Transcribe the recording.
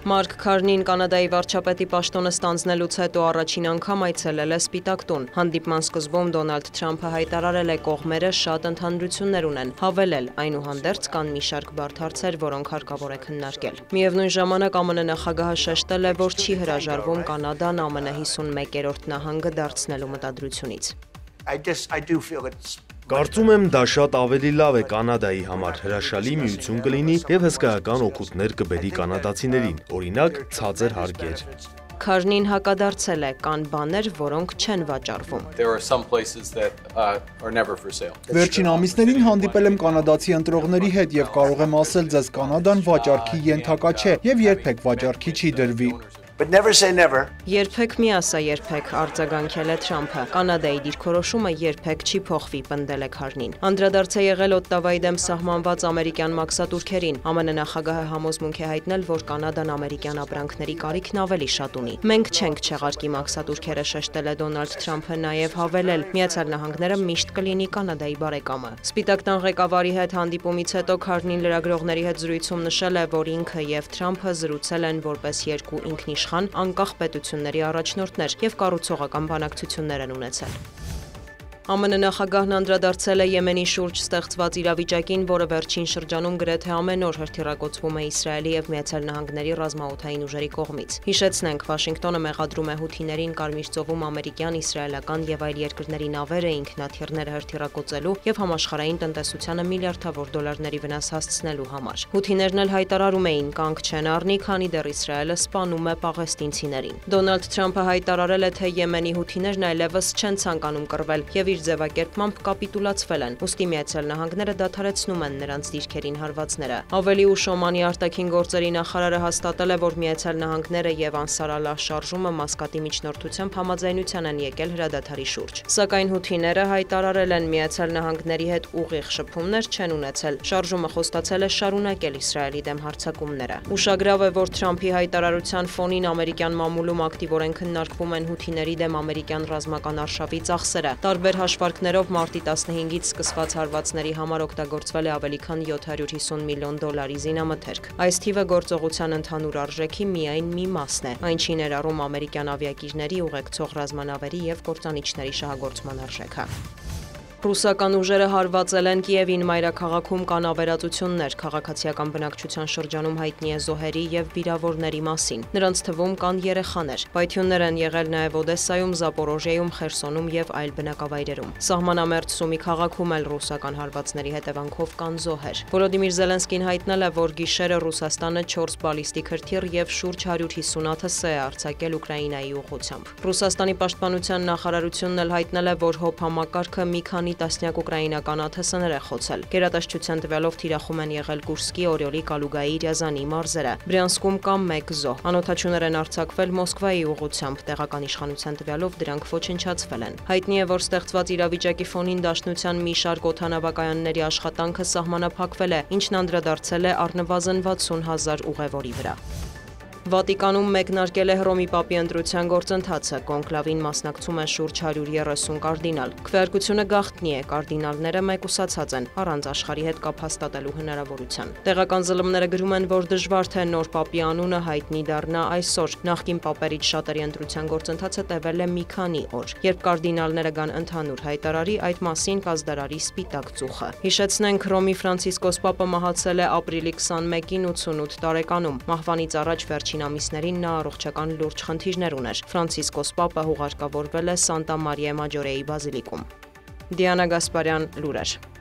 Մարկ Քարնին Կանադայի վարչապետի պաշտոնը ստանձնելուց հետո առաջին անգամ այցելել է Սպիտակ տուն։ Հանդիպման սկզբում Դոնալդ Թրամփը հայտարարել է կողմերը շատ ընդհանրություններ ունեն, հավելել այնուհանդերձ կան մի շարք բարդ հարցեր, որոնք հարկավոր է քննարկել։ Միևնույն ժամանակ ԱՄՆ նախագահը շեշտել է, որ չի հրաժարվում Կանադան ԱՄՆ 51-րդ նահանգը դարձնելու մտադրությունից։ Կարծում եմ դա շատ ավելի լավ է Կանադայի համար, հրաշալի միություն կլինի և հսկայական օգուտներ կբերի կանադացիներին, օրինակ ցածր հարկեր։ Քարնին հակադարձել է, կան բաներ, որոնք չեն վաճառվում։ Վերջին ամիսներին հանդիպել եմ կանադացի ընտրողների հետ և կարող եմ ասել ձեզ Կանադան վաճառքի ենթակա չէ և երբեք վաճառքի չի դրվի։ Երբեք մի ասա երբեք, արձագանքել է Թրամփը։ Կանադայի դիրքորոշումը երբեք չի փոխվի, պնդել է Քարնին։ Անդրադարձ է եղել Օտտավայի դեմ սահմանված ամերիկյան մաքսատուրքերին։ ԱՄՆ նախագահը համոզմունք է հայտնել, որ Կանադան ամերիկյան ապրանքների կարիքն ավելի շատ ունի։ Մենք չենք չեղարկի մաքսատուրքերը, շեշտել է Դոնալդ Թրամփը, նաև հավելել, Միացյալ Նահանգները միշտ կլինի Կանադայի բարեկամը։ Սպիտակ տան ղեկավարի հետ հանդիպումից հետո Քարնին լրագրողների հետ զրույցում նշել է, որ ինքը և Թրամփը զրուցել են որպես երկու ինքնիշխան անկախ պետությունների առաջնորդներ և կառուցողական բանակցություններ են ունեցել։ ԱՄՆ նախագահն անդրադարձել է Եմենի շուրջ ստեղծված իրավիճակին, որը վերջին շրջանում գրեթե ամեն օր հրթիռակոծվում է Իսրայելի և Միացյալ Նահանգների ռազմաօդային ուժերի կողմից։ Հիշեցնենք, Վաշինգտոնը մեղադրում է հութիներին Կարմիր ծովում ամերիկյան, իսրայելական և այլ երկրների նավերը ինքնաթիռներ հրթիռակոծելու և համաշխարհային տնտեսությանը միլիարդավոր դոլարների վնաս հասցնելու համար։ Հութիներն էլ հայտարարում էին, կանգ չեն առնի, քանի դեռ Իսրայելը սպանում է պաղեստինցիներին։ Դոնալդ Թրամփը հայտարարել է, թե Եմենի հութիներն այլևս չեն ցանկանում կռվել և իր ձևակերպմամբ կապիտուլացվել են, ուստի Միացյալ Նահանգները դադարեցնում են նրանց դիրքերին հարվածները։ Ավելի ուշ Օմանի արտաքին գործերի նախարարը հաստատել է, որ Միացյալ Նահանգները և Անսար Ալլահ շարժումը Մասկատի միջնորդությամբ համաձայնության են եկել հրադադարի շուրջ։ Սակայն հութիները հայտարարել են Միացյալ Նահանգների հետ ուղիղ շփումներ չեն ունեցել։ Շարժումը խոստացել է շարունակել Իսրայելի դեմ հարձակումները։ Ուշագրավ է, որ Թրամփի հայտարարության ֆոնին ամերիկյան մամուլում ակտիվորեն քննարկվում են հութիների դեմ ամերիկյան ռազմական արշավի ծախսերը։ Տարբեր հաշվարկներով մարտի 15-ից սկսված հարվածների համար օգտագործվել է ավելի քան $750 միլիոն զինամթերք։ Այս թիվը գործողության ընդհանուր արժեքի միայն մի մասն է, այն չի ներառում ամերիկյան ավիակիրների, ուղեկցող ռազմանավերի և կործանիչների շահագործման արժեքը։ Ռուսական ուժերը հարվածել են Կիևին մայրաքաղաքում կան ավերածություններ, քաղաքացիական բնակչության շրջանում հայտնի է զոհերի և վիրավորների մասին։ Նրանց թվում կան երեխաներ։ Պայթյուններ են եղել նաև Օդեսայում, Զապորոժիեում, Խերսոնում և այլ բնակավայրերում։ Սահմանամերձ Սումի քաղաքում էլ ռուսական հարվածների հետևանքով կան զոհեր։ Վոլոդիմիր Զելենսկին հայտնել է, որ գիշերը Ռուսաստանը 4 բալիստիկ հրթիռ և շուրջ 150 ԱԹՍ է արձակել Ուկրաինայի ուղղությամբ։ Ռուսաստանի պաշտպանության նախարարությունն էլ հայտնել է, որ ՀՕՊ համակարգը մի քանի տասնյակ ուկրաինական ԱԹՍ-ներ է խոցել։ Գերատեսչության տվյալով թիրախում են եղել Կուրսկի, Օրյոլի, Կալուգայի, Ռյազանի մարզերը։ Բրյանսկում կա 1 զոհ։ Անօդաչուներ են արձակվել Մոսկվայի ուղղությամբ, տեղական իշխանության տվյալով դրանք ոչնչացվել են։ Հայտնի է, որ ստեղծված իրավիճակի ֆոնին Դաշնության մի շարք օդանավակայանների աշխատանքը սահմանափակվել է, ինչն անդրադարձել է առնվազն 60,000 ուղևորի վրա։ Վատիկանում մեկնարկել է Հռոմի Պապի ընտրության գործընթացը, կոնկլավին մասնակցում է շուրջ 130 կարդինալ։ Քվեարկությունը գաղտնի է, կարդինալները մեկուսացած են, առանց աշխարհի հետ կապ հաստատելու հնարավորության։ Տեղական զլմները գրում են, որ դժվար թե նոր Պապի անունը հայտնի դառնա այսօր։ Նախկին պապերից շատերի ընտրության գործընթացը տևել է մի քանի օր։ Երբ կարդինալները գան ընդհանուր հայտարարի, այդ մասին կազդարարի սպիտակ ծուխը։ Հիշեցնենք, Հռոմի Ֆրանցիսկոս Պապը մահացել է ապրիլի 21-ին 88 տարեկանում։ Մահվանից առաջ վերջին ամիսներին նա առողջական լուրջ խնդիրներ ուներ։ Ֆրանցիսկոս Պապը հուղարկավորվել է Սանտա Մարիա Մաջորեի բազիլիկում։ Դիանա Գասպարյան, լուրեր։